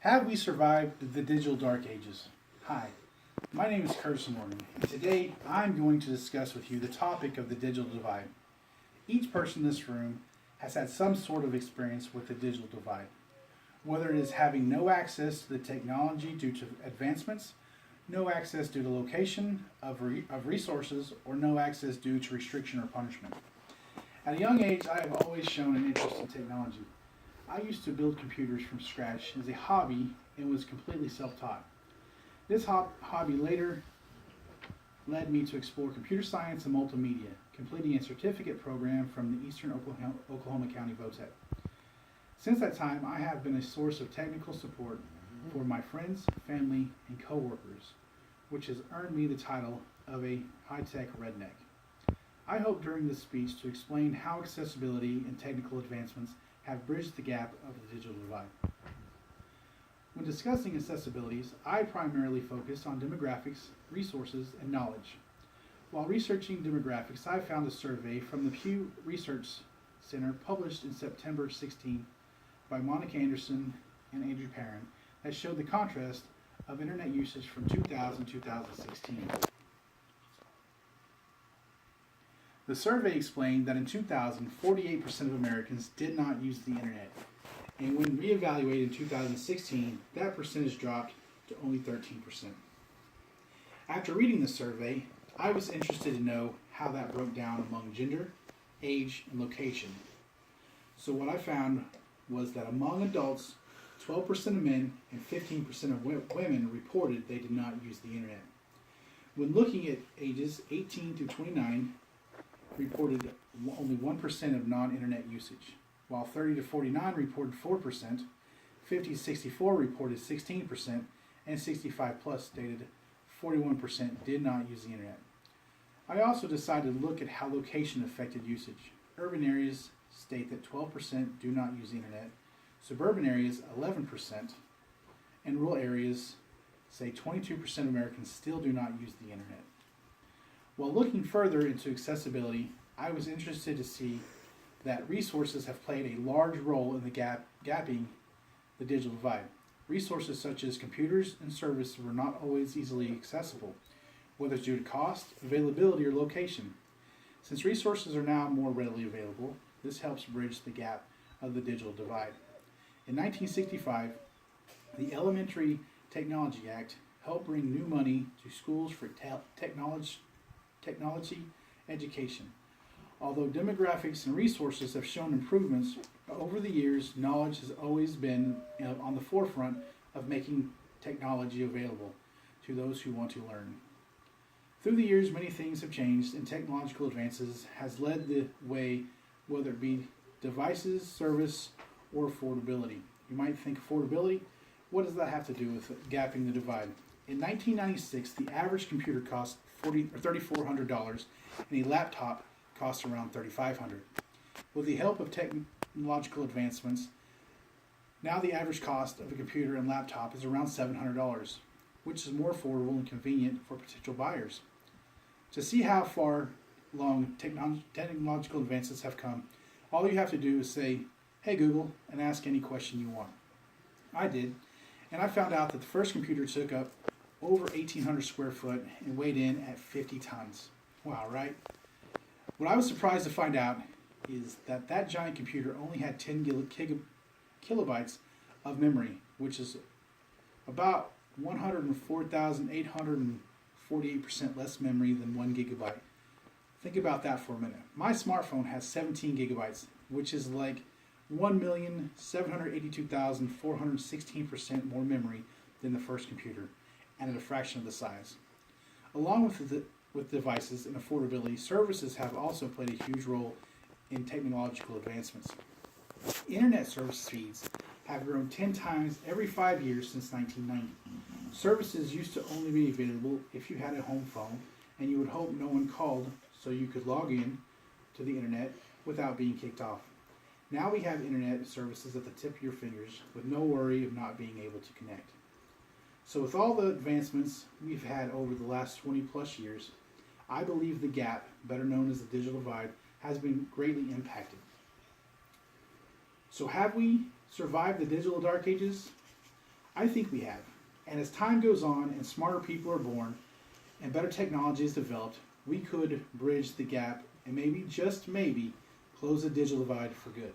Have we survived the digital dark ages? Hi, my name is Curtis Morgan, and today I'm going to discuss with you the topic of the digital divide. Each person in this room has had some sort of experience with the digital divide, whether it is having no access to the technology due to advancements, no access due to location of resources, or no access due to restriction or punishment. At a young age, I have always shown an interest in technology. I used to build computers from scratch as a hobby and was completely self-taught. This hobby later led me to explore computer science and multimedia, completing a certificate program from the Eastern Oklahoma County VOTEC. Since that time, I have been a source of technical support for my friends, family, and coworkers, which has earned me the title of a high-tech redneck. I hope during this speech to explain how accessibility and technical advancements have bridged the gap of the digital divide. When discussing accessibilities, I primarily focus on demographics, resources, and knowledge. While researching demographics, I found a survey from the Pew Research Center published in September 16 by Monica Anderson and Andrew Perrin that showed the contrast of internet usage from 2000 to 2016. The survey explained that in 2000, 48% of Americans did not use the internet, and when reevaluated in 2016, that percentage dropped to only 13%. After reading the survey, I was interested to know how that broke down among gender, age, and location. So what I found was that among adults, 12% of men and 15% of women reported they did not use the internet. When looking at ages 18 through 29, reported only 1% of non-internet usage, while 30 to 49 reported 4%, 50 to 64 reported 16%, and 65 plus stated 41% did not use the internet. I also decided to look at how location affected usage. Urban areas state that 12% do not use the internet, suburban areas 11%, and rural areas say 22% of Americans still do not use the internet. While looking further into accessibility, I was interested to see that resources have played a large role in the gapping the digital divide. Resources such as computers and services were not always easily accessible, whether it's due to cost, availability, or location. Since resources are now more readily available, this helps bridge the gap of the digital divide. In 1965, the Elementary Technology Act helped bring new money to schools for technology education. Although demographics and resources have shown improvements over the years, knowledge has always been on the forefront of making technology available to those who want to learn. Through the years, many things have changed, and technological advances has led the way, whether it be devices, service, or affordability. You might think affordability, what does that have to do with gapping the divide? In 1996, the average computer cost $3,400, and a laptop cost around $3,500. With the help of technological advancements, now the average cost of a computer and laptop is around $700, which is more affordable and convenient for potential buyers. To see how far along technological advances have come, all you have to do is say, "Hey Google," and ask any question you want. I did, and I found out that the first computer took up over 1,800 square foot and weighed in at 50 tons. Wow, right? What I was surprised to find out is that that giant computer only had 10 kilobytes of memory, which is about 104,848% less memory than 1 gigabyte. Think about that for a minute. My smartphone has 17 gigabytes, which is like 1,782,416% more memory than the first computer, and at a fraction of the size. Along with devices and affordability, services have also played a huge role in technological advancements. Internet service speeds have grown 10 times every 5 years since 1990. Services used to only be available if you had a home phone, and you would hope no one called so you could log in to the internet without being kicked off. Now we have internet services at the tip of your fingers with no worry of not being able to connect. So with all the advancements we've had over the last 20 plus years, I believe the gap, better known as the digital divide, has been greatly impacted. So have we survived the digital dark ages? I think we have. And as time goes on and smarter people are born and better technology is developed, we could bridge the gap and maybe, just maybe, close the digital divide for good.